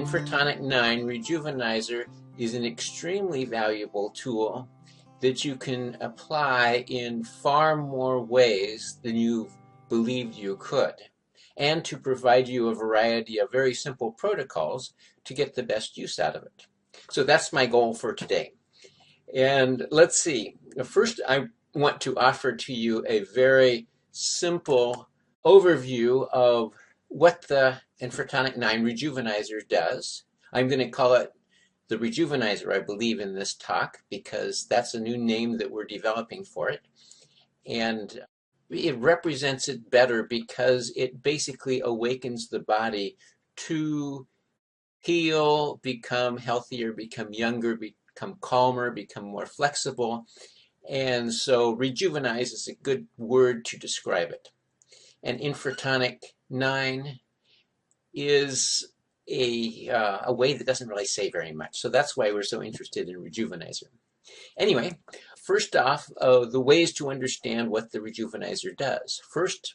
Infratonic 9 Rejuvenizer is an extremely valuable tool that you can apply in far more ways than you believed you could, and to provide you a variety of very simple protocols to get the best use out of it. So that's my goal for today. And let's see. First, I want to offer to you a very simple overview of what the Infratonic 9 Rejuvenizer does. I'm going to call it the Rejuvenizer, I believe, in this talk, because that's a new name that we're developing for it. And it represents it better because it basically awakens the body to heal, become healthier, become younger, become calmer, become more flexible. And so Rejuvenize is a good word to describe it. And Infratonic 9 is a way that doesn't really say very much. So that's why we're so interested in Rejuvenizer. Anyway, first off, the ways to understand what the Rejuvenizer does. First,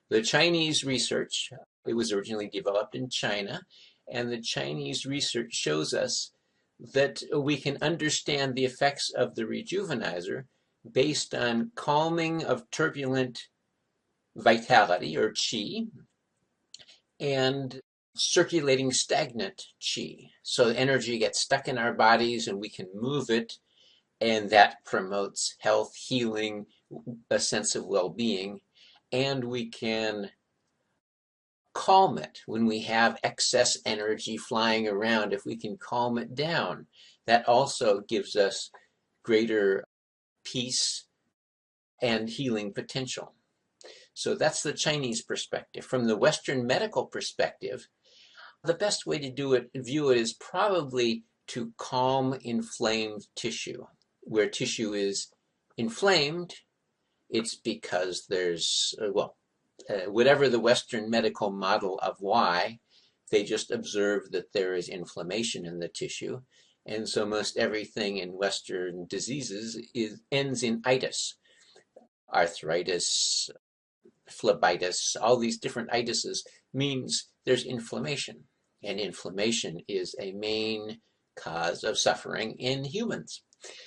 the Chinese research. It was originally developed in China, and the Chinese research shows us that we can understand the effects of the Rejuvenizer based on calming of turbulent vitality, or qi, and circulating stagnant qi. So energy gets stuck in our bodies and we can move it, and that promotes health, healing, a sense of well-being, and we can calm it when we have excess energy flying around. If we can calm it down, that also gives us greater peace and healing potential. So that's the Chinese perspective. From the Western medical perspective, the best way to view it is probably to calm inflamed tissue. Where tissue is inflamed, it's because there's, whatever the Western medical model of why, they just observe that there is inflammation in the tissue. And so most everything in Western diseases ends in itis. Arthritis, phlebitis, all these different itises means there's inflammation. And inflammation is a main cause of suffering in humans.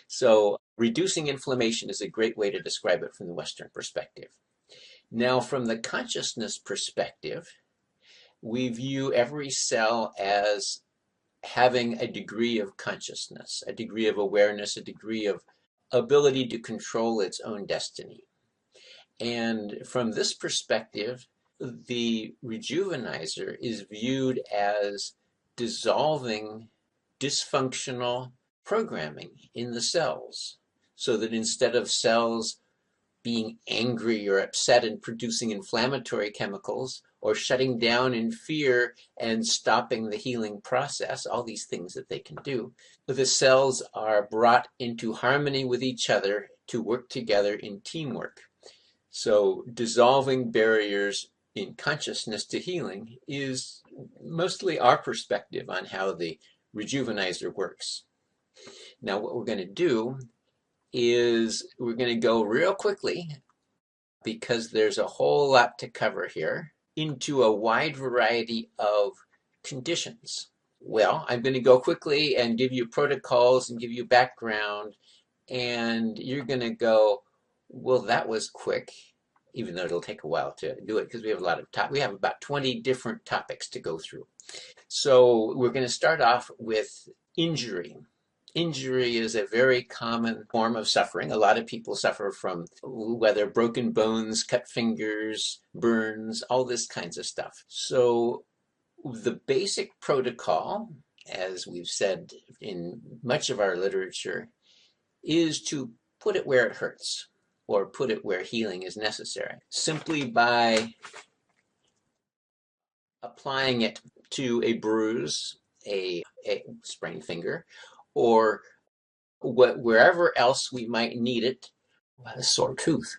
So reducing inflammation is a great way to describe it from the Western perspective. Now, from the consciousness perspective, we view every cell as having a degree of consciousness, a degree of awareness, a degree of ability to control its own destiny. And from this perspective, the Rejuvenizer is viewed as dissolving dysfunctional programming in the cells, so that instead of cells being angry or upset and producing inflammatory chemicals, or shutting down in fear and stopping the healing process, all these things that they can do, the cells are brought into harmony with each other to work together in teamwork. So dissolving barriers in consciousness to healing is mostly our perspective on how the Rejuvenizer works. Now what we're going to do is we're going to go real quickly, because there's a whole lot to cover here, into a wide variety of conditions. Well, I'm going to go quickly and give you protocols and give you background, and you're going to go, well, that was quick, even though it'll take a while to do it because we have a lot of we have about 20 different topics to go through. So we're going to start off with injury. Injury is a very common form of suffering. A lot of people suffer from whether broken bones, cut fingers, burns, all this kinds of stuff. So the basic protocol, as we've said in much of our literature, is to put it where it hurts, or put it where healing is necessary, simply by applying it to a bruise, a sprained finger, or wherever else we might need it, a sore tooth,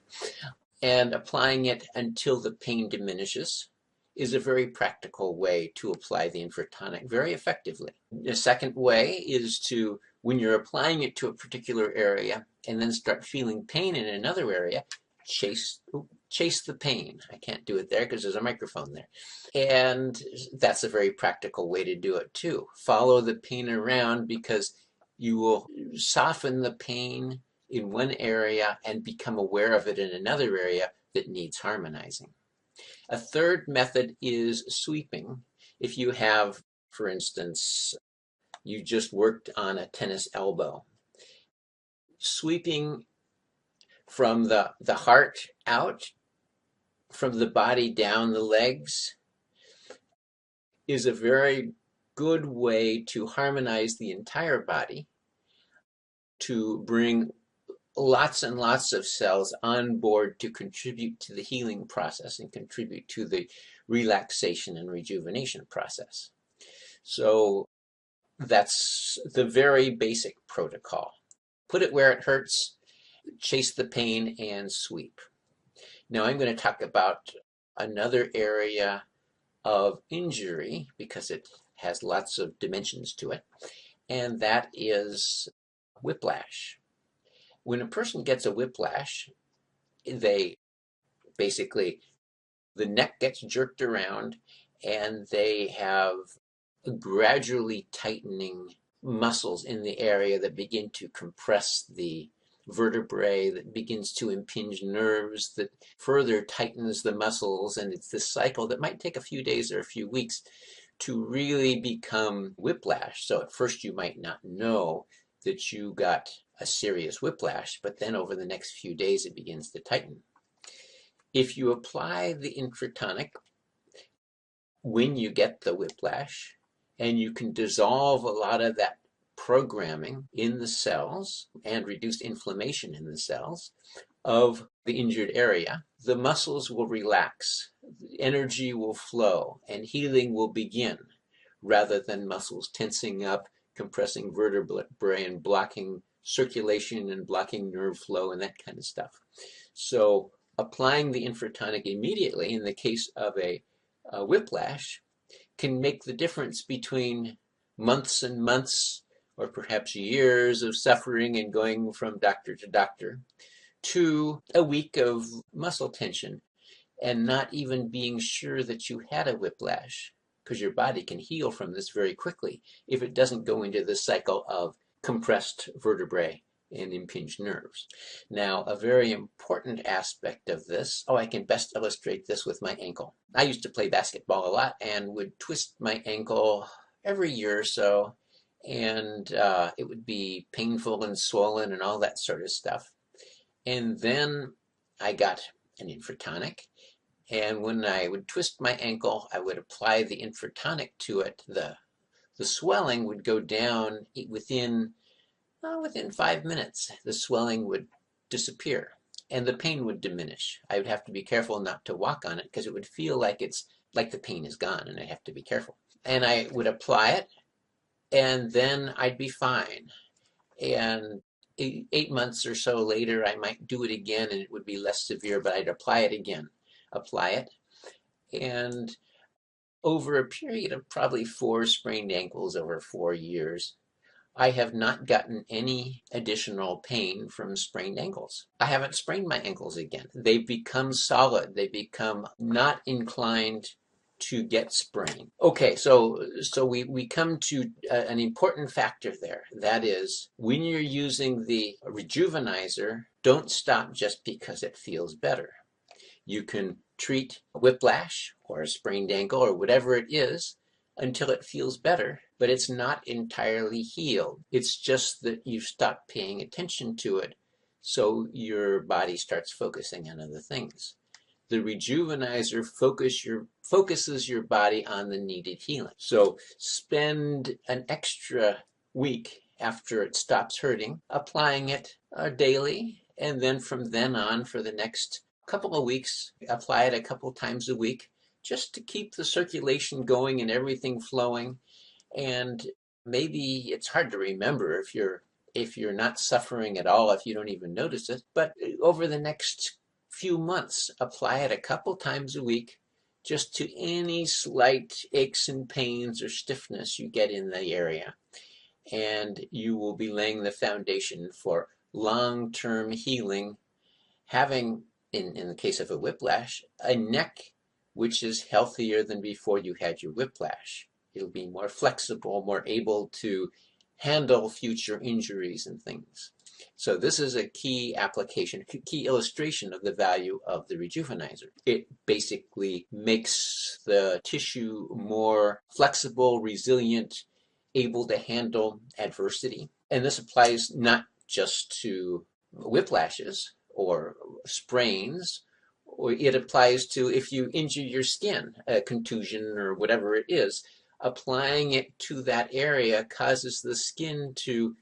and applying it until the pain diminishes is a very practical way to apply the Infratonic very effectively. The second way is to, when you're applying it to a particular area and then start feeling pain in another area, chase the pain. I can't do it there because there's a microphone there. And that's a very practical way to do it too. Follow the pain around because you will soften the pain in one area and become aware of it in another area that needs harmonizing. A third method is sweeping. If you have, for instance, you just worked on a tennis elbow, sweeping from the heart out, from the body down the legs, is a very good way to harmonize the entire body, to bring lots and lots of cells on board to contribute to the healing process and contribute to the relaxation and rejuvenation process. So that's the very basic protocol. Put it where it hurts, chase the pain, and sweep. Now I'm going to talk about another area of injury because it has lots of dimensions to it, and that is whiplash. When a person gets a whiplash, they basically, the neck gets jerked around and they have gradually tightening muscles in the area that begin to compress the vertebrae, that begins to impinge nerves, that further tightens the muscles. And it's this cycle that might take a few days or a few weeks to really become whiplash. So at first you might not know that you got a serious whiplash, but then over the next few days it begins to tighten. If you apply the Infratonic when you get the whiplash, and you can dissolve a lot of that programming in the cells and reduce inflammation in the cells of the injured area, the muscles will relax, energy will flow, and healing will begin, rather than muscles tensing up, compressing vertebrae, and blocking circulation and blocking nerve flow and that kind of stuff. So applying the Infratonic immediately in the case of a whiplash can make the difference between months and months or perhaps years of suffering and going from doctor to doctor to a week of muscle tension and not even being sure that you had a whiplash, because your body can heal from this very quickly if it doesn't go into the cycle of compressed vertebrae and impinged nerves. Now, a very important aspect of this, I can best illustrate this with my ankle. I used to play basketball a lot and would twist my ankle every year or so, and it would be painful and swollen and all that sort of stuff. And then I got an Infratonic, and when I would twist my ankle, I would apply the Infratonic to it. The swelling would go down within 5 minutes. The swelling would disappear and the pain would diminish. I would have to be careful not to walk on it because it would feel like the pain is gone, and I have to be careful. And I would apply it, and then I'd be fine. And 8 months or so later, I might do it again and it would be less severe, but I'd apply it again, and over a period of probably 4 sprained ankles over 4 years, I have not gotten any additional pain from sprained ankles. I haven't sprained my ankles again. They've become solid. They become not inclined to get sprained. Okay, so we come to an important factor there. That is, when you're using the Rejuvenizer, don't stop just because it feels better. You can treat whiplash or a sprained ankle or whatever it is until it feels better, but it's not entirely healed. It's just that you've stopped paying attention to it, so your body starts focusing on other things. The Rejuvenizer focuses your body on the needed healing. So spend an extra week after it stops hurting, applying it daily, and then from then on for the next couple of weeks, apply it a couple times a week, just to keep the circulation going and everything flowing. And maybe it's hard to remember if you're not suffering at all, if you don't even notice it, but over the next few months, apply it a couple times a week, just to any slight aches and pains or stiffness you get in the area. And you will be laying the foundation for long-term healing, having in the case of a whiplash, a neck which is healthier than before you had your whiplash. It'll be more flexible, more able to handle future injuries and things. So this is a key application, key illustration of the value of the Rejuvenizer. It basically makes the tissue more flexible, resilient, able to handle adversity. And this applies not just to whiplashes or sprains, or it applies to if you injure your skin, a contusion or whatever it is. Applying it to that area causes the skin to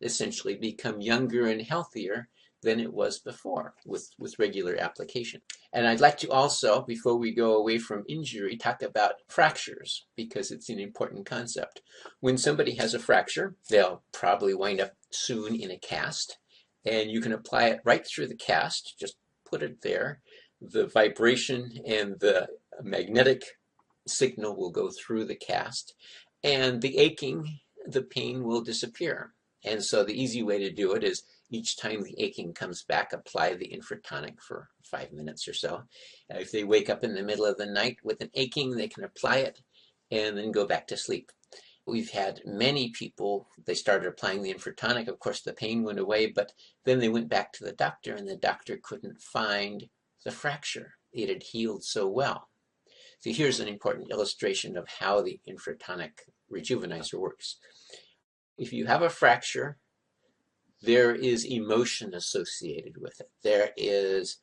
essentially become younger and healthier than it was before with regular application. And I'd like to also, before we go away from injury, talk about fractures, because it's an important concept. When somebody has a fracture, they'll probably wind up soon in a cast, and you can apply it right through the cast, just put it there. The vibration and the magnetic signal will go through the cast, and the aching, the pain will disappear. And so the easy way to do it is each time the aching comes back, apply the Infratonic for 5 minutes or so. If they wake up in the middle of the night with an aching, they can apply it and then go back to sleep. We've had many people, they started applying the Infratonic, of course the pain went away, but then they went back to the doctor and the doctor couldn't find the fracture. It had healed so well. So here's an important illustration of how the Infratonic Rejuvenizer works. If you have a fracture, there is emotion associated with it. There is,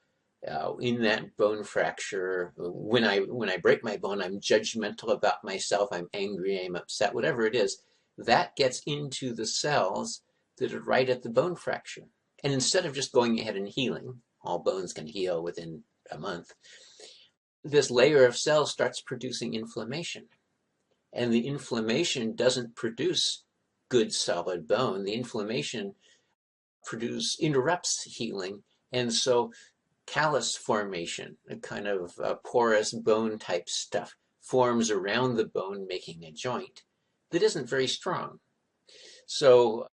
in that bone fracture, when I break my bone, I'm judgmental about myself, I'm angry, I'm upset, whatever it is, that gets into the cells that are right at the bone fracture. And instead of just going ahead and healing, all bones can heal within a month, this layer of cells starts producing inflammation. And the inflammation doesn't produce good solid bone. The inflammation interrupts healing, and so callus formation, a kind of porous bone type stuff, forms around the bone, making a joint that isn't very strong. So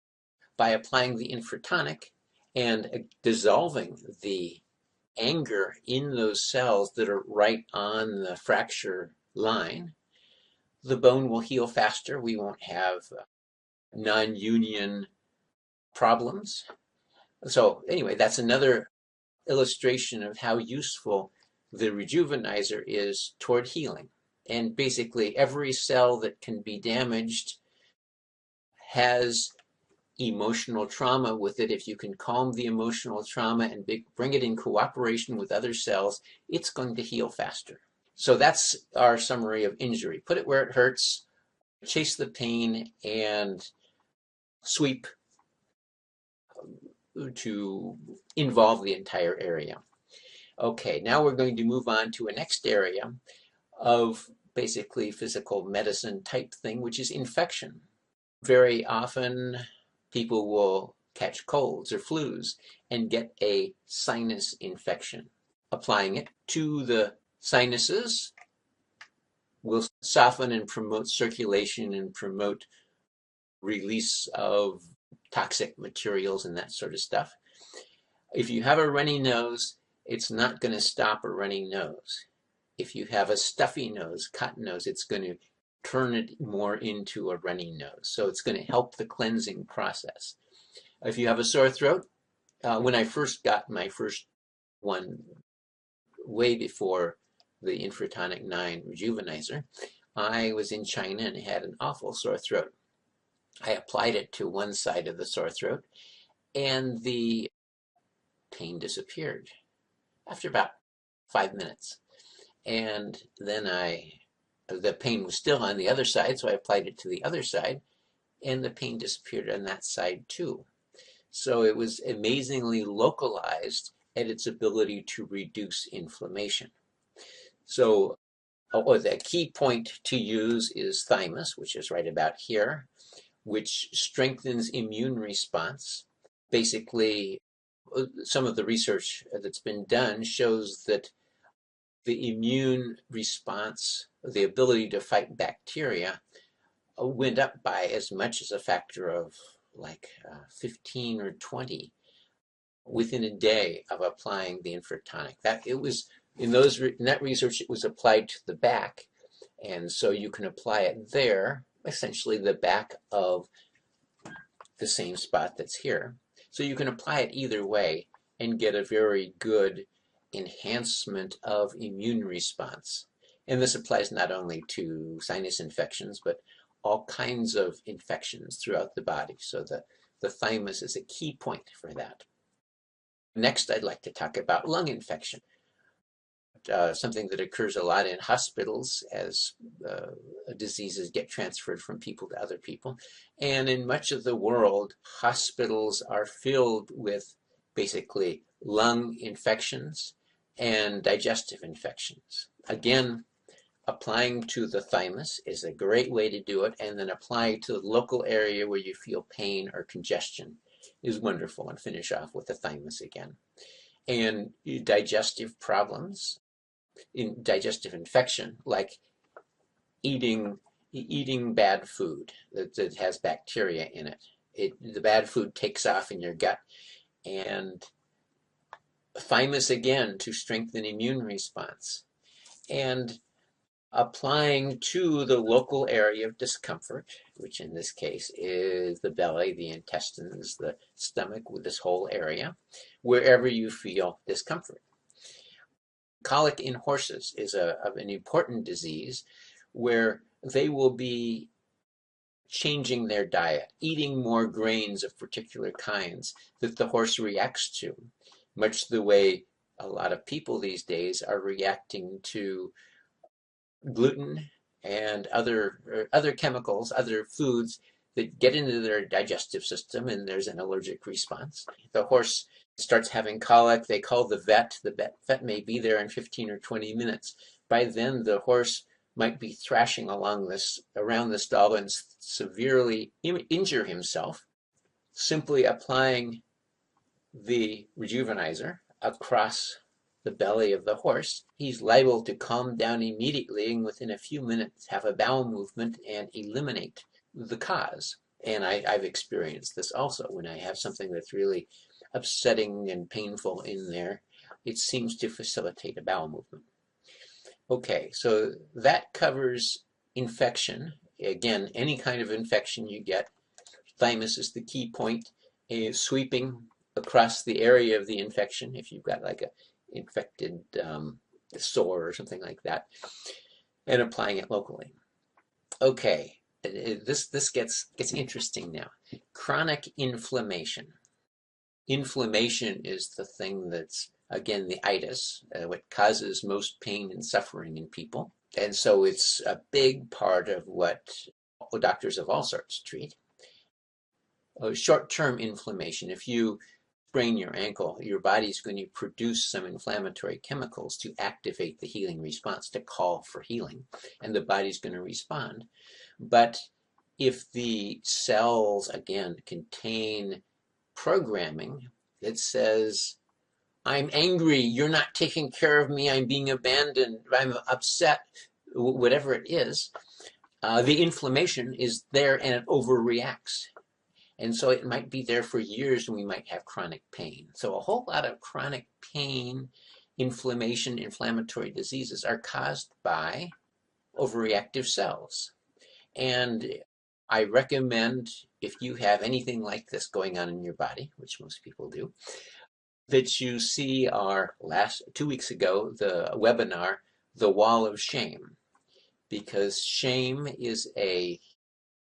by applying the Infratonic and dissolving the anger in those cells that are right on the fracture line, the bone will heal faster. We won't have non-union problems. So anyway, that's another illustration of how useful the Rejuvenizer is toward healing. And basically every cell that can be damaged has emotional trauma with it. If you can calm the emotional trauma and bring it in cooperation with other cells, it's going to heal faster. So that's our summary of injury. Put it where it hurts, chase the pain, and sweep to involve the entire area. Okay, now we're going to move on to a next area of basically physical medicine type thing, which is infection. Very often people will catch colds or flus and get a sinus infection. Applying it to the sinuses will soften and promote circulation and promote release of toxic materials and that sort of stuff. If you have a runny nose, it's not going to stop a runny nose. If you have a stuffy nose, cotton nose, it's going to turn it more into a runny nose. So it's going to help the cleansing process. If you have a sore throat, when I first got my first one, way before the Infratonic 9 Rejuvenizer, I was in China and had an awful sore throat. I applied it to one side of the sore throat, and the pain disappeared after about 5 minutes. And then the pain was still on the other side, so I applied it to the other side, and the pain disappeared on that side too. So it was amazingly localized at its ability to reduce inflammation. So the key point to use is thymus, which is right about here, which strengthens immune response. Basically, some of the research that's been done shows that the immune response, the ability to fight bacteria, went up by as much as a factor of like 15 or 20 within a day of applying the infratonic. That it was in that research, it was applied to the back, and so you can apply it there, essentially the back of the same spot that's here. So you can apply it either way and get a very good enhancement of immune response. And this applies not only to sinus infections, but all kinds of infections throughout the body. So the thymus is a key point for that. Next, I'd like to talk about lung infection. Something that occurs a lot in hospitals as diseases get transferred from people to other people. And in much of the world, hospitals are filled with basically lung infections and digestive infections. Again, applying to the thymus is a great way to do it, and then applying to the local area where you feel pain or congestion is wonderful, and finish off with the thymus again. And digestive problems, in digestive infection, like eating bad food that has bacteria in it. The bad food takes off in your gut, and thymus again to strengthen immune response, and applying to the local area of discomfort, which in this case is the belly, the intestines, the stomach, with this whole area, wherever you feel discomfort. Colic in horses is an important disease where they will be changing their diet, eating more grains of particular kinds that the horse reacts to, much the way a lot of people these days are reacting to gluten and other chemicals, other foods that get into their digestive system, and there's an allergic response. The horse starts having colic, they call the vet. The vet may be there in 15 or 20 minutes. By then, the horse might be thrashing around the stall and severely injure himself. Simply applying the Rejuvenizer across the belly of the horse, he's liable to calm down immediately, and within a few minutes have a bowel movement and eliminate the cause. And I've experienced this also. When I have something that's really upsetting and painful in there, it seems to facilitate a bowel movement. Okay, so that covers infection. Again, any kind of infection you get, thymus is the key point, sweeping across the area of the infection if you've got like a infected sore or something like that, and applying it locally. Okay, this gets interesting now. Chronic inflammation. Inflammation is the thing that's, again, the itis, what causes most pain and suffering in people. And so it's a big part of what doctors of all sorts treat. Short-term inflammation. If you sprain your ankle, your body's going to produce some inflammatory chemicals to activate the healing response, to call for healing, and the body's going to respond. But if the cells, again, contain programming that says, I'm angry, you're not taking care of me, I'm being abandoned, I'm upset, whatever it is, the inflammation is there and it overreacts. And so it might be there for years, and we might have chronic pain. So a whole lot of chronic pain, inflammation, inflammatory diseases are caused by overreactive cells. And I recommend, if you have anything like this going on in your body, which most people do, that you see our 2 weeks ago, the webinar, The Wall of Shame, because shame is a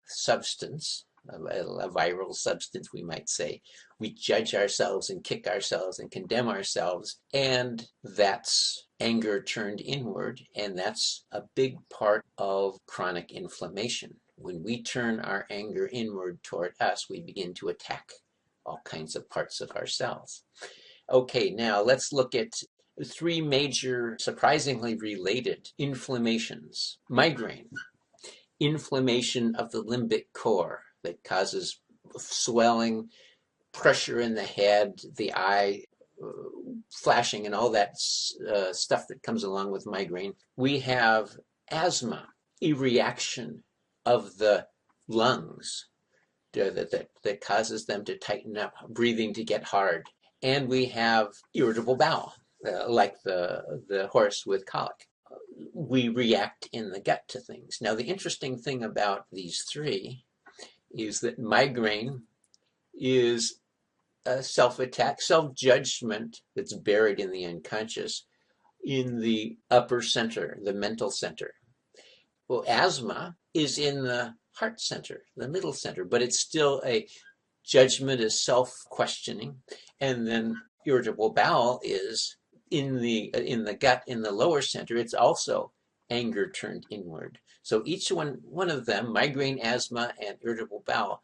substance, a viral substance, we might say. We judge ourselves and kick ourselves and condemn ourselves, and that's anger turned inward, and that's a big part of chronic inflammation. When we turn our anger inward toward us, we begin to attack all kinds of parts of ourselves. Okay, now let's look at 3 major, surprisingly related inflammations. Migraine, inflammation of the limbic core that causes swelling, pressure in the head, the eye flashing, and all that stuff that comes along with migraine. We have asthma, a reaction of the lungs that causes them to tighten up, breathing to get hard. And we have irritable bowel, like the horse with colic. We react in the gut to things. Now, the interesting thing about these three is that migraine is a self-attack, self-judgment that's buried in the unconscious in the upper center, the mental center. Well, asthma is in the heart center, the middle center, but it's still a judgment, is self-questioning. And then irritable bowel is in the gut, in the lower center. It's also anger turned inward. So each one of them, migraine, asthma, and irritable bowel,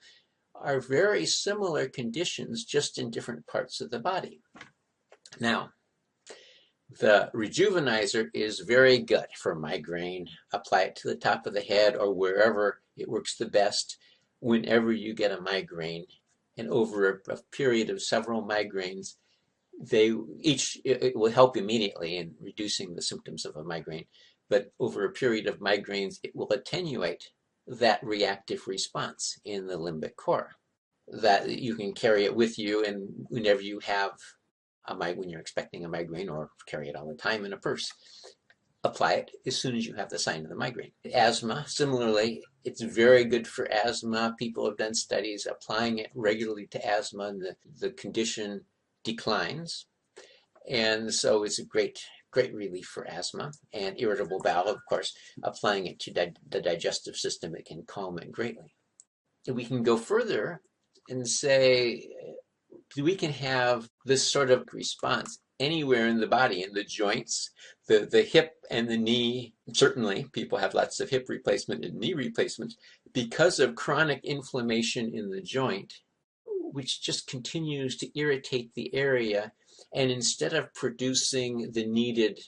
are very similar conditions, just in different parts of the body. Now, the Rejuvenizer is very good for migraine. Apply it to the top of the head or wherever it works the best whenever you get a migraine. And over a period of several migraines, it will help immediately in reducing the symptoms of a migraine. But over a period of migraines, it will attenuate that reactive response in the limbic core. That you can carry it with you, and whenever you have when you're expecting a migraine, or carry it all the time in a purse, apply it as soon as you have the sign of the migraine. Asthma, similarly, it's very good for asthma. People have done studies applying it regularly to asthma, and the condition declines. And so it's a great relief for asthma. And irritable bowel, of course, applying it to the digestive system, it can calm it greatly. And we can go further and say we can have this sort of response anywhere in the body, in the joints, the hip and the knee. Certainly, people have lots of hip replacement and knee replacements because of chronic inflammation in the joint, which just continues to irritate the area. And instead of producing the needed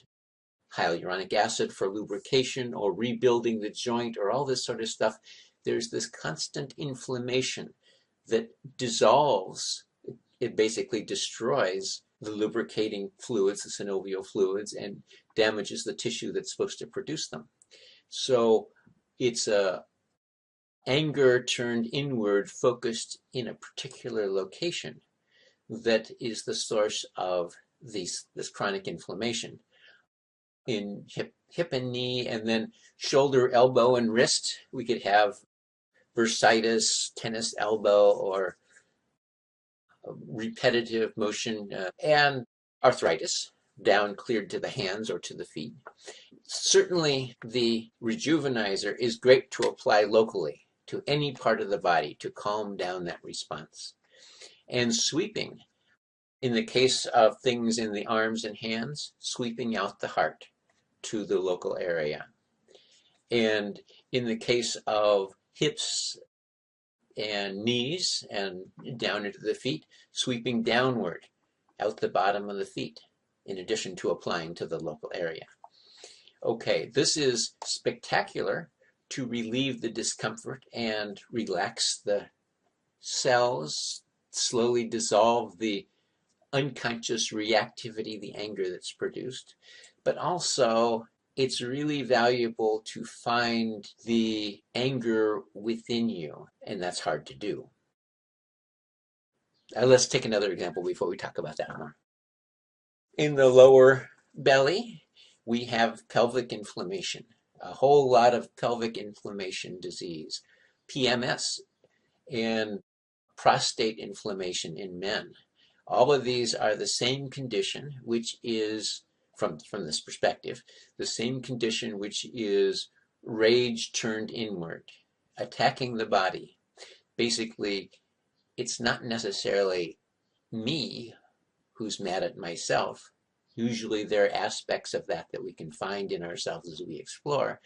hyaluronic acid for lubrication or rebuilding the joint or all this sort of stuff, there's this constant inflammation that dissolves. It basically destroys the lubricating fluids, the synovial fluids, and damages the tissue that's supposed to produce them. So it's a anger turned inward, focused in a particular location, that is the source of this chronic inflammation in hip and knee. And then shoulder, elbow, and wrist, we could have bursitis, tennis elbow, or repetitive motion, and arthritis, down cleared to the hands or to the feet. Certainly, the Rejuvenizer is great to apply locally to any part of the body to calm down that response. And sweeping, in the case of things in the arms and hands, sweeping out the heart to the local area. And in the case of hips and knees and down into the feet, sweeping downward out the bottom of the feet, in addition to applying to the local area. Okay, this is spectacular to relieve the discomfort and relax the cells, slowly dissolve the unconscious reactivity, the anger that's produced. But also, it's really valuable to find the anger within you, and that's hard to do. Let's take another example before we talk about that more. In the lower belly, we have pelvic inflammation, a whole lot of pelvic inflammation disease, PMS, and prostate inflammation in men. All of these are the same condition, which is, from this perspective, the same condition which is rage turned inward, attacking the body. Basically, it's not necessarily me who's mad at myself. Usually there are aspects of that we can find in ourselves as we explore.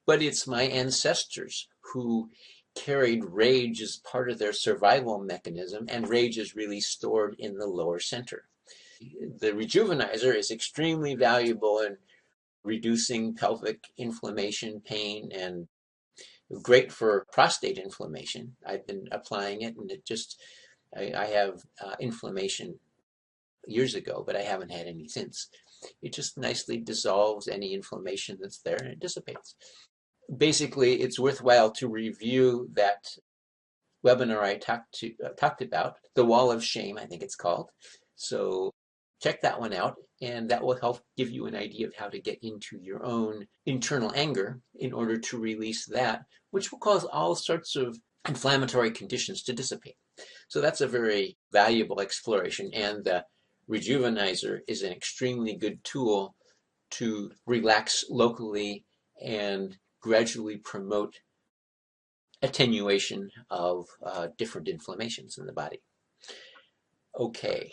But it's my ancestors who carried rage as part of their survival mechanism, and rage is really stored in the lower center. The Rejuvenizer is extremely valuable in reducing pelvic inflammation, pain, and great for prostate inflammation. I've been applying it, and I have inflammation years ago, but I haven't had any since. It just nicely dissolves any inflammation that's there, and it dissipates. Basically, it's worthwhile to review that webinar I talked about, The Wall of Shame, I think it's called, So check that one out, and that will help give you an idea of how to get into your own internal anger in order to release that, which will cause all sorts of inflammatory conditions to dissipate. So that's a very valuable exploration, and the Rejuvenizer is an extremely good tool to relax locally and gradually promote attenuation of different inflammations in the body. Okay,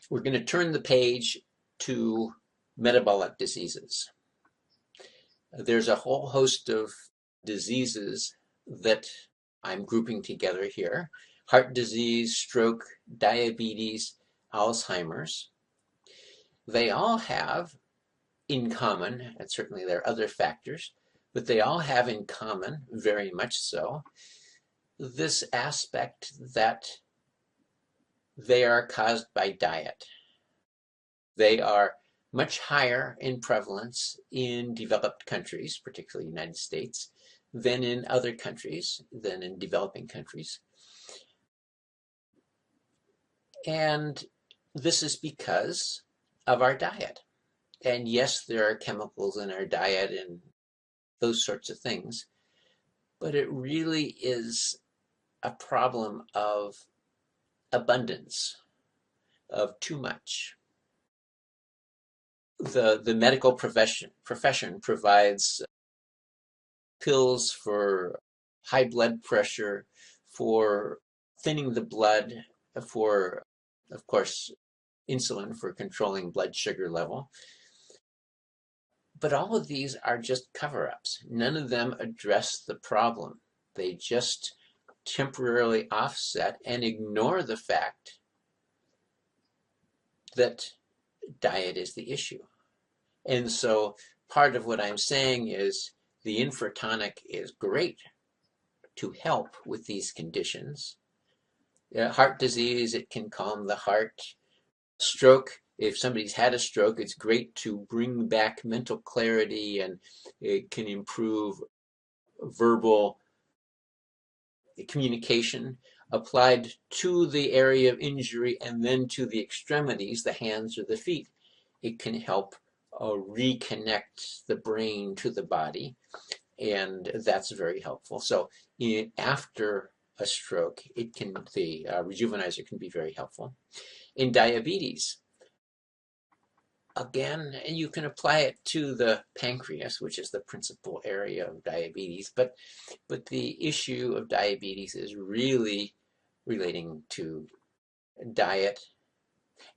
we're going to turn the page to metabolic diseases. There's a whole host of diseases that I'm grouping together here: heart disease, stroke, diabetes, Alzheimer's. They all have in common, and certainly there are other factors, but they all have in common, very much so, this aspect that they are caused by diet. They are much higher in prevalence in developed countries, particularly the United States, than in other countries, than in developing countries. And this is because of our diet. And yes, there are chemicals in our diet and those sorts of things, but it really is a problem of abundance, of too much. The medical profession provides pills for high blood pressure, for thinning the blood, for, of course, insulin for controlling blood sugar level. But all of these are just cover-ups. None of them address the problem. They just temporarily offset and ignore the fact that diet is the issue. And so part of what I'm saying is the Infratonic is great to help with these conditions. Heart disease, it can calm the heart. Stroke, if somebody's had a stroke, it's great to bring back mental clarity, and it can improve verbal communication applied to the area of injury and then to the extremities, the hands or the feet. It can help reconnect the brain to the body, and that's very helpful. So after a stroke, the Rejuvenizer can be very helpful. In diabetes, again, you can apply it to the pancreas, which is the principal area of diabetes, but the issue of diabetes is really relating to diet,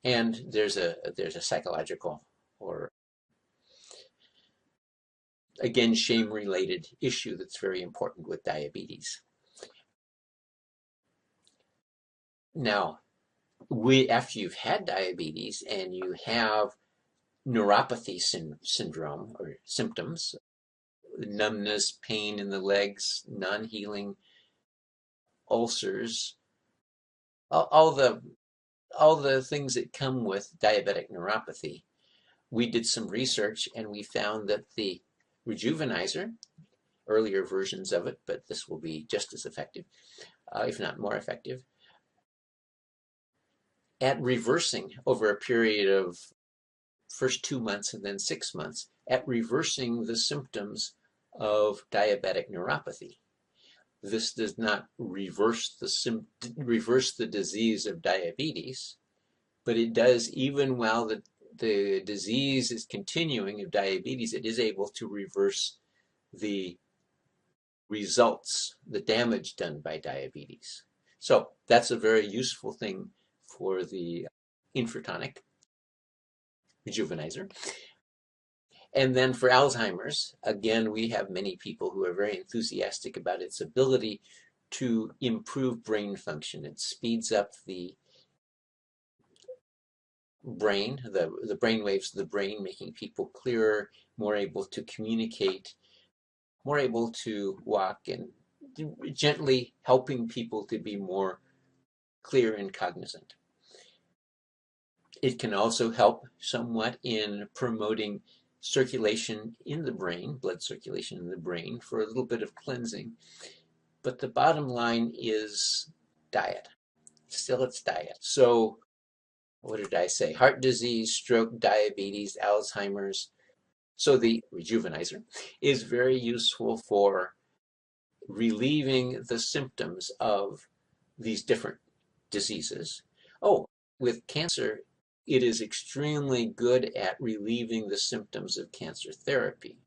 and there's a psychological, or again, shame-related issue that's very important with diabetes. Now, after you've had diabetes and you have neuropathy syndrome or symptoms, numbness, pain in the legs, non-healing ulcers, all the things that come with diabetic neuropathy. We did some research and we found that the Rejuvenizer, earlier versions of it, but this will be just as effective, if not more effective, at reversing over a period of first 2 months and then 6 months, at reversing the symptoms of diabetic neuropathy. This does not reverse the disease of diabetes, but it does, even while the disease is continuing of diabetes, it is able to reverse the results, the damage done by diabetes. So that's a very useful thing for the Infratonic Rejuvenizer. And then for Alzheimer's, again, we have many people who are very enthusiastic about its ability to improve brain function. It speeds up the brain, the brain waves of the brain, making people clearer, more able to communicate, more able to walk, and gently helping people to be more clear and cognizant. It can also help somewhat in promoting circulation in the brain, blood circulation in the brain, for a little bit of cleansing. But the bottom line is diet. Still, it's diet. So what did I say? Heart disease, stroke, diabetes, Alzheimer's. So the Rejuvenizer is very useful for relieving the symptoms of these different diseases. Oh, with cancer, it is extremely good at relieving the symptoms of cancer therapy,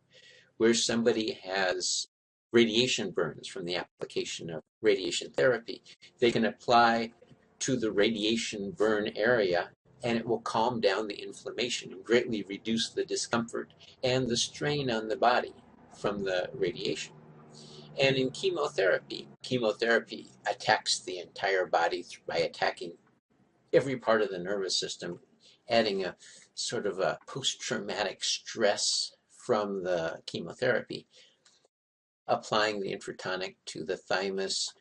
where somebody has radiation burns from the application of radiation therapy. They can apply to the radiation burn area and it will calm down the inflammation and greatly reduce the discomfort and the strain on the body from the radiation. And in chemotherapy, chemotherapy attacks the entire body by attacking every part of the nervous system, adding a sort of a post-traumatic stress from the chemotherapy. Applying the infratonic to the thymus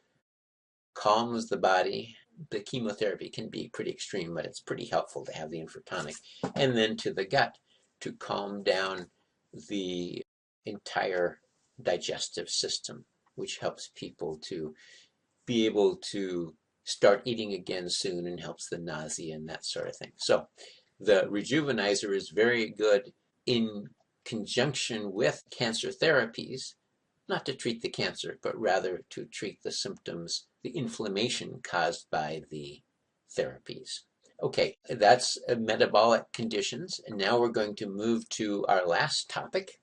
calms the body. The chemotherapy can be pretty extreme, but it's pretty helpful to have the infratonic. And then to the gut to calm down the entire digestive system, which helps people to be able to start eating again soon and helps the nausea and that sort of thing. So the Rejuvenizer is very good in conjunction with cancer therapies, not to treat the cancer, but rather to treat the symptoms, the inflammation caused by the therapies. Okay, that's metabolic conditions. And now we're going to move to our last topic,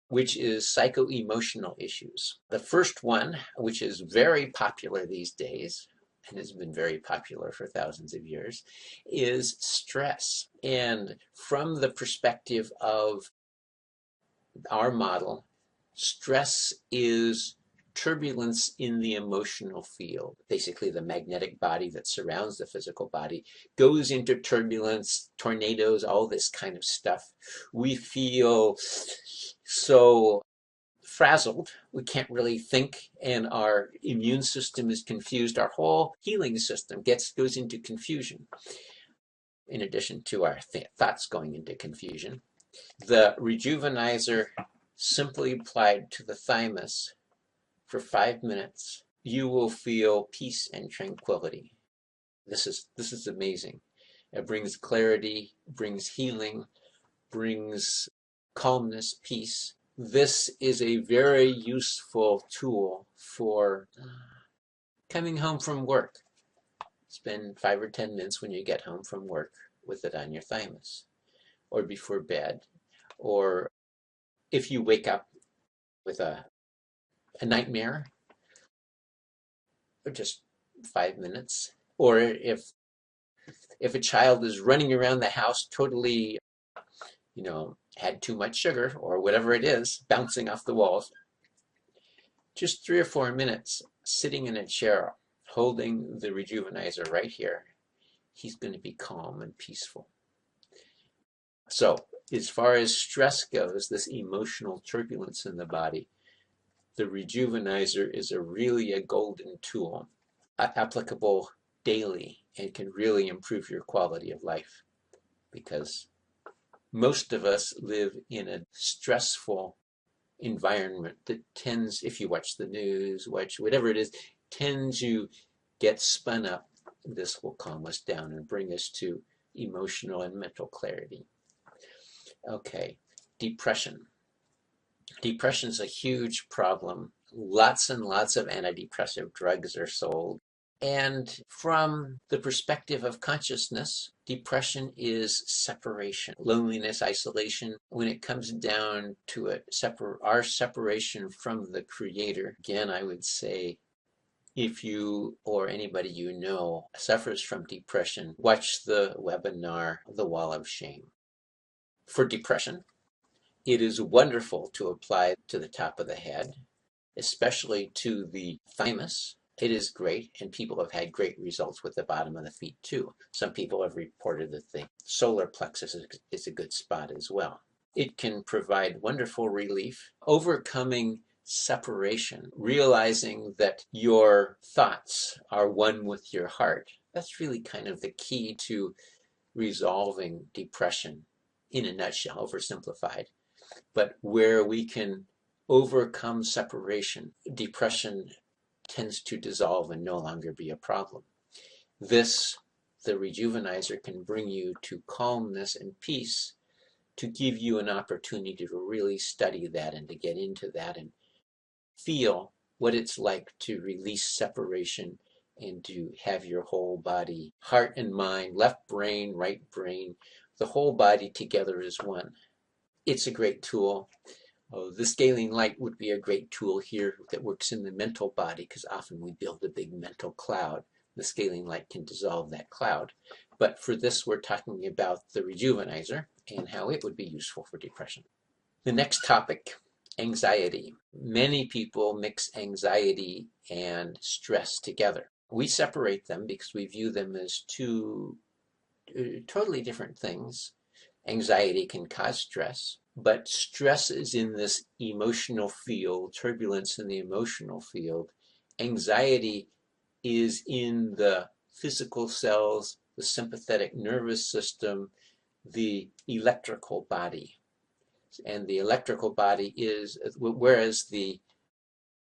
which is psycho-emotional issues. The first one, which is very popular these days, and has been very popular for thousands of years, is stress. And from the perspective of our model, stress is turbulence in the emotional field. Basically, the magnetic body that surrounds the physical body goes into turbulence, tornadoes, all this kind of stuff. We feel so frazzled, we can't really think, and our immune system is confused. Our whole healing system goes into confusion, in addition to our thoughts going into confusion. The Rejuvenizer, simply applied to the thymus for 5 minutes, you will feel peace and tranquility. This is amazing. It brings clarity, brings healing, brings calmness, peace. This is a very useful tool for coming home from work. Spend 5 or 10 minutes when you get home from work with it on your thymus, or before bed, or if you wake up with a nightmare, or just 5 minutes, or if a child is running around the house totally, had too much sugar or whatever it is, bouncing off the walls, just 3 or 4 minutes sitting in a chair, holding the Rejuvenizer right here, he's going to be calm and peaceful. So as far as stress goes, this emotional turbulence in the body, the Rejuvenizer is really a golden tool, applicable daily, and can really improve your quality of life, because most of us live in a stressful environment that tends, if you watch the news, watch whatever it is, tends to get spun up. This will calm us down and bring us to emotional and mental clarity. Okay, depression. Depression is a huge problem. Lots and lots of antidepressive drugs are sold. And from the perspective of consciousness, depression is separation, loneliness, isolation. When it comes down to it, our separation from the Creator, again, I would say, if you or anybody you know suffers from depression, watch the webinar, The Wall of Shame. For depression, it is wonderful to apply to the top of the head, especially to the thymus. It is great, and people have had great results with the bottom of the feet too. Some people have reported that the solar plexus is a good spot as well. It can provide wonderful relief, overcoming separation, realizing that your thoughts are one with your heart. That's really kind of the key to resolving depression, in a nutshell, oversimplified. But where we can overcome separation, depression tends to dissolve and no longer be a problem. The the Rejuvenizer can bring you to calmness and peace, to give you an opportunity to really study that and to get into that and feel what it's like to release separation and to have your whole body, heart and mind, left brain, right brain, the whole body together as one. It's a great tool. The scaling light would be a great tool here that works in the mental body, because often we build a big mental cloud. The scaling light can dissolve that cloud. But for this, we're talking about the Rejuvenizer and how it would be useful for depression. The next topic, anxiety. Many people mix anxiety and stress together. We separate them because we view them as two totally different things. Anxiety can cause stress, but stress is in this emotional field, turbulence in the emotional field. Anxiety is in the physical cells, the sympathetic nervous system, the electrical body. And the electrical body is, whereas the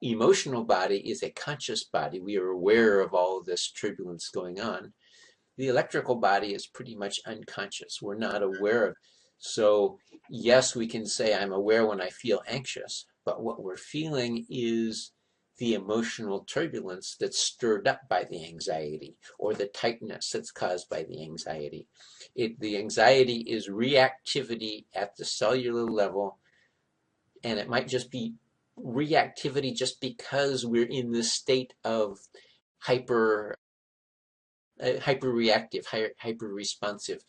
emotional body is a conscious body, we are aware of all of this turbulence going on. The electrical body is pretty much unconscious. We're not aware of. So yes, we can say I'm aware when I feel anxious, but what we're feeling is the emotional turbulence that's stirred up by the anxiety, or the tightness that's caused by the anxiety. The anxiety is reactivity at the cellular level, and it might just be reactivity just because we're in this state of hyper-reactive, hyper-responsive.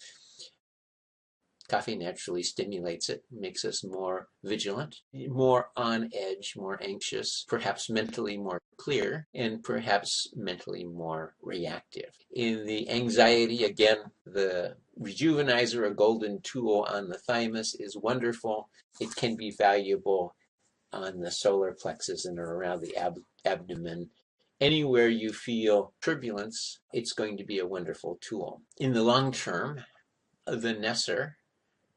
Coffee naturally stimulates it, makes us more vigilant, more on edge, more anxious, perhaps mentally more clear, and perhaps mentally more reactive. In the anxiety, again, the Rejuvenizer, a golden tool on the thymus, is wonderful. It can be valuable on the solar plexus and around the abdomen. Anywhere you feel turbulence, it's going to be a wonderful tool. In the long term, the Nesser,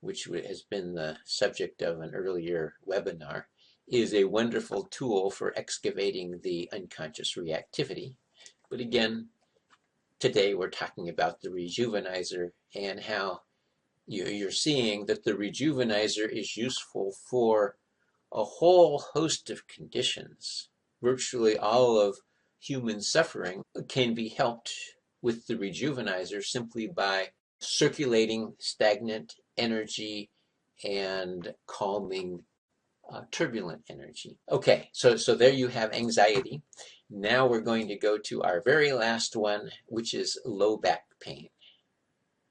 which has been the subject of an earlier webinar, is a wonderful tool for excavating the unconscious reactivity. But again, today we're talking about the Rejuvenizer and how you're seeing that the Rejuvenizer is useful for a whole host of conditions. Virtually all of human suffering can be helped with the Rejuvenizer simply by circulating stagnant energy and calming turbulent energy. Okay, so there you have anxiety. Now we're going to go to our very last one, which is low back pain.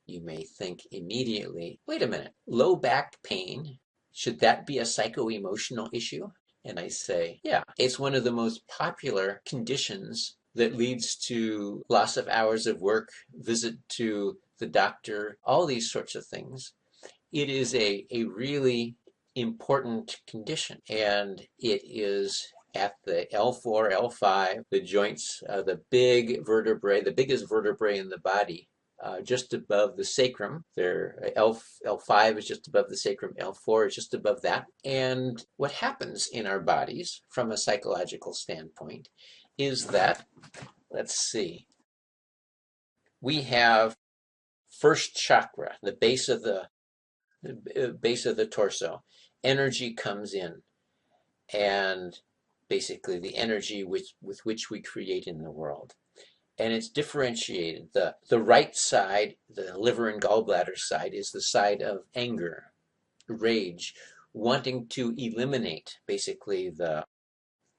You may think immediately, wait a minute, low back pain, should that be a psycho-emotional issue? And I say, yeah, it's one of the most popular conditions that leads to loss of hours of work, visit to the doctor, all these sorts of things. It is a really important condition, and it is at the L4, L5, the joints, the big vertebrae, the biggest vertebrae in the body, just above the sacrum. L5 is just above the sacrum, L4 is just above that. And what happens in our bodies from a psychological standpoint is that, let's see, we have first chakra, the base of the torso. Energy comes in, and basically the energy with which we create in the world. And it's differentiated. The right side, the liver and gallbladder side, is the side of anger, rage, wanting to eliminate, basically the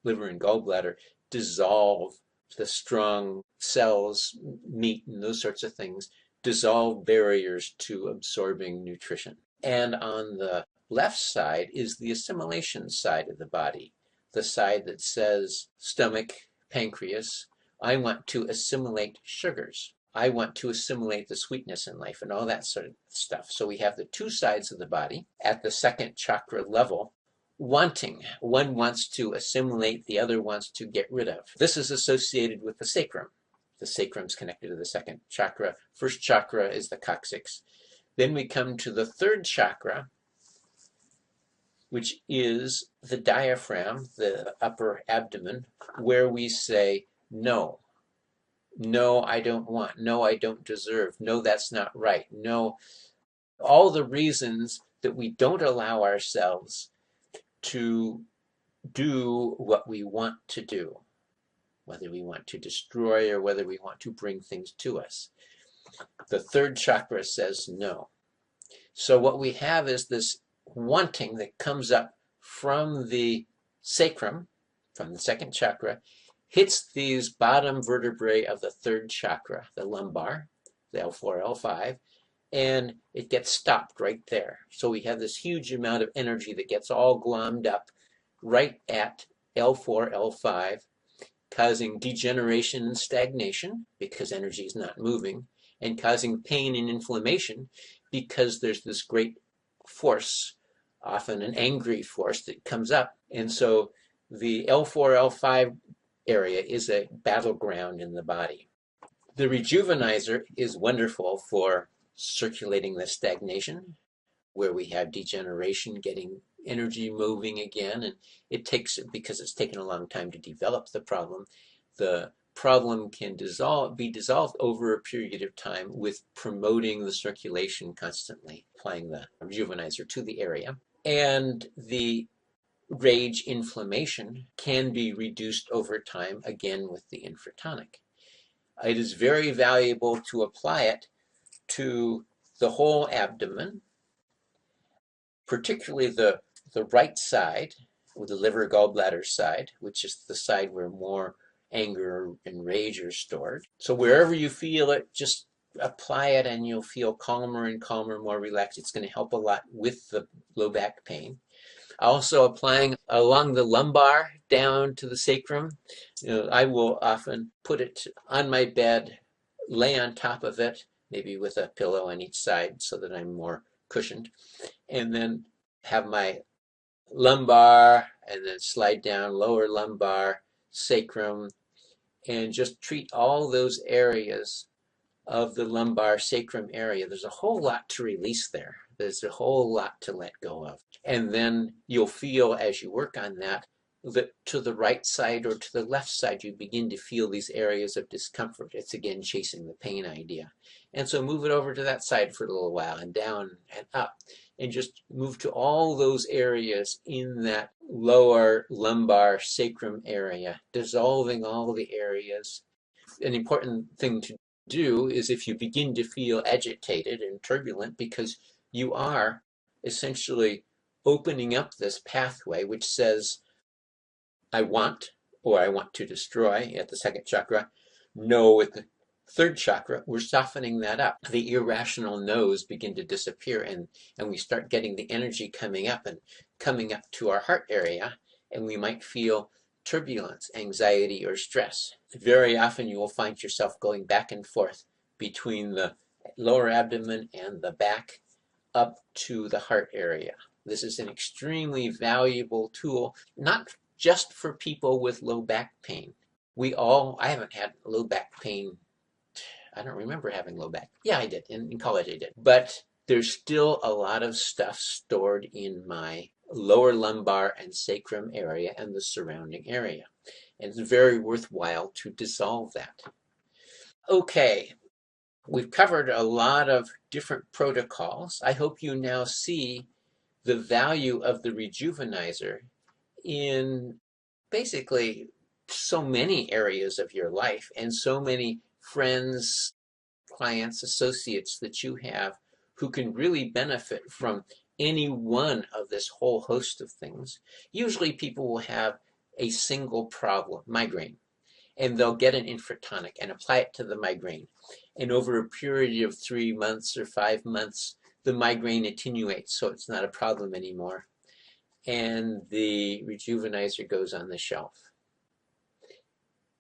liver and gallbladder, dissolve the strong cells, meat, and those sorts of things, dissolve barriers to absorbing nutrition. And on the left side is the assimilation side of the body, the side that says stomach, pancreas, I want to assimilate sugars. I want to assimilate the sweetness in life and all that sort of stuff. So we have the two sides of the body at the second chakra level wanting. One wants to assimilate, the other wants to get rid of. This is associated with the sacrum. The sacrum is connected to the second chakra. First chakra is the coccyx. Then we come to the third chakra, which is the diaphragm, the upper abdomen, where we say, no, No, I don't want. No, I don't deserve. No, that's not right. No, all the reasons that we don't allow ourselves to do what we want to do, whether we want to destroy or whether we want to bring things to us. The third chakra says no. So what we have is this wanting that comes up from the sacrum, from the second chakra, hits these bottom vertebrae of the third chakra, the lumbar, the L4, L5, and it gets stopped right there. So we have this huge amount of energy that gets all glommed up right at L4, L5, causing degeneration and stagnation because energy is not moving, and causing pain and inflammation because there's this great force, often an angry force, that comes up. And so the L4, L5 area is a battleground in the body. The Rejuvenizer is wonderful for circulating the stagnation, where we have degeneration, getting energy moving again, and it takes, because it's taken a long time to develop the problem can be dissolved over a period of time with promoting the circulation constantly, applying the Rejuvenizer to the area. And the rage inflammation can be reduced over time, again with the Infratonic. It is very valuable to apply it to the whole abdomen, particularly the right side, with the liver gallbladder side, which is the side where more anger and rage are stored. So wherever you feel it, just apply it and you'll feel calmer and calmer, more relaxed. It's going to help a lot with the low back pain. Also applying along the lumbar down to the sacrum. I will often put it on my bed, lay on top of it, maybe with a pillow on each side so that I'm more cushioned, and then have my lumbar and then slide down lower lumbar, sacrum, and just treat all those areas of the lumbar sacrum area. There's a whole lot to release there. There's a whole lot to let go of. And then you'll feel as you work on that to the right side or to the left side, you begin to feel these areas of discomfort. It's again chasing the pain idea. And so move it over to that side for a little while, and down and up, and just move to all those areas in that lower lumbar sacrum area, dissolving all the areas. An important thing to do is, if you begin to feel agitated and turbulent, because you are essentially opening up this pathway which says, I want, or I want to destroy at the second chakra. No, at the third chakra, we're softening that up. The irrational no's begin to disappear, and we start getting the energy coming up and coming up to our heart area, and we might feel turbulence, anxiety, or stress. Very often you will find yourself going back and forth between the lower abdomen and the back up to the heart area. This is an extremely valuable tool, not just for people with low back pain. I haven't had low back pain. I don't remember having low back. Yeah, I did. In college I did. But there's still a lot of stuff stored in my lower lumbar and sacrum area and the surrounding area. And it's very worthwhile to dissolve that. Okay, we've covered a lot of different protocols. I hope you now see the value of the Rejuvenizer in basically so many areas of your life, and so many friends, clients, associates that you have who can really benefit from any one of this whole host of things. Usually people will have a single problem, migraine, and they'll get an Infratonic and apply it to the migraine. And over a period of 3 months or 5 months, the migraine attenuates, so it's not a problem anymore. And the Rejuvenizer goes on the shelf.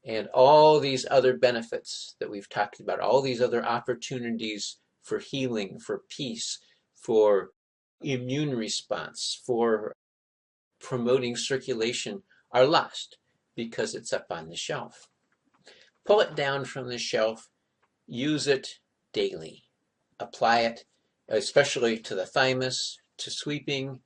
And all these other benefits that we've talked about, all these other opportunities for healing, for peace, for immune response, for promoting circulation, are lost because it's up on the shelf. Pull it down from the shelf, use it daily. Apply it, especially to the thymus, to sweeping,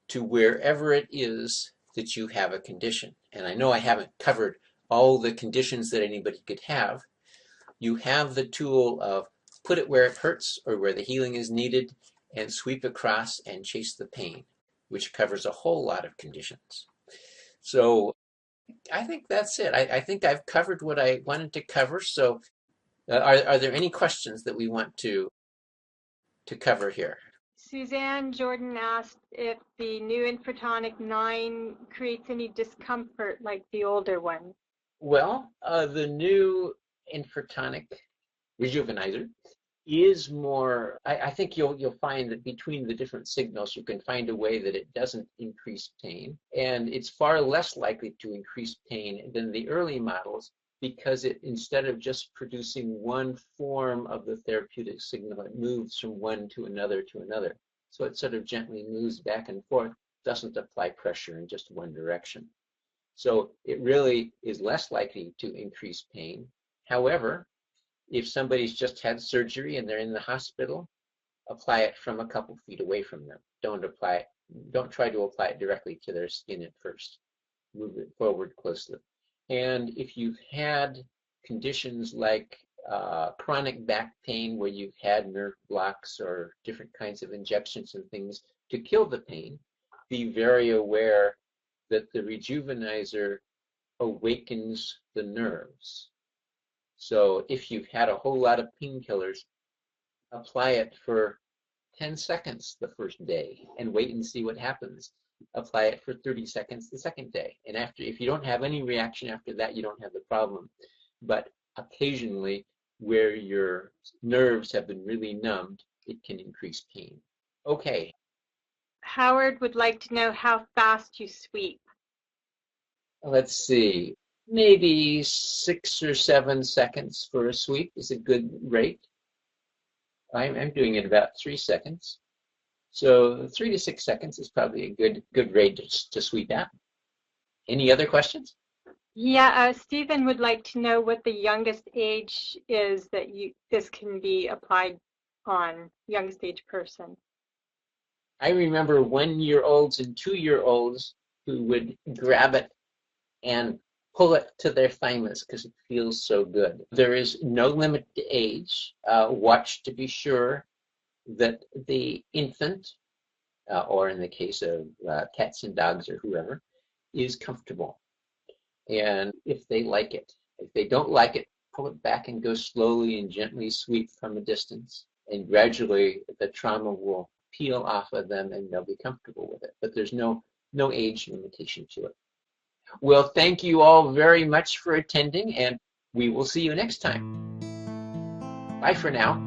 to wherever it is that you have a condition. And I know I haven't covered all the conditions that anybody could have, you have the tool of put it where it hurts or where the healing is needed and sweep across and chase the pain, which covers a whole lot of conditions. So I think that's it. I think I've covered what I wanted to cover. So are there any questions that we want to cover here? Suzanne Jordan asked if the new Infratonic 9 creates any discomfort like the older one. Well, the new Infratonic Rejuvenizer is more, I think you'll find that between the different signals, you can find a way that it doesn't increase pain. And it's far less likely to increase pain than the early models because it, instead of just producing one form of the therapeutic signal, it moves from one to another to another. So it sort of gently moves back and forth, doesn't apply pressure in just one direction. So it really is less likely to increase pain. However, if somebody's just had surgery and they're in the hospital, apply it from a couple feet away from them. Don't try to apply it directly to their skin at first. Move it forward closely. And if you've had conditions like chronic back pain where you've had nerve blocks or different kinds of injections and things to kill the pain, be very aware that the Rejuvenizer awakens the nerves. So if you've had a whole lot of painkillers, apply it for 10 seconds the first day and wait and see what happens. Apply it for 30 seconds the second day. And after, if you don't have any reaction after that, you don't have the problem. But occasionally, where your nerves have been really numbed, it can increase pain. Okay. Howard would like to know how fast you sweep. Let's see. Maybe 6 or 7 seconds for a sweep is a good rate. I'm doing it about 3 seconds. So 3 to 6 seconds is probably a good rate to sweep at. Any other questions? Yeah, Stephen would like to know what the youngest age is that this can be applied on, youngest age person. I remember 1-year-olds and 2-year-olds who would grab it and pull it to their thymus because it feels so good. There is no limit to age. Watch to be sure that the infant, or in the case of cats and dogs or whoever, is comfortable. And if they like it. If they don't like it, pull it back and go slowly and gently sweep from a distance. And gradually the trauma will peel off of them and they'll be comfortable with it. But there's no age limitation to it. Well, thank you all very much for attending, and we will see you next time. Bye for now.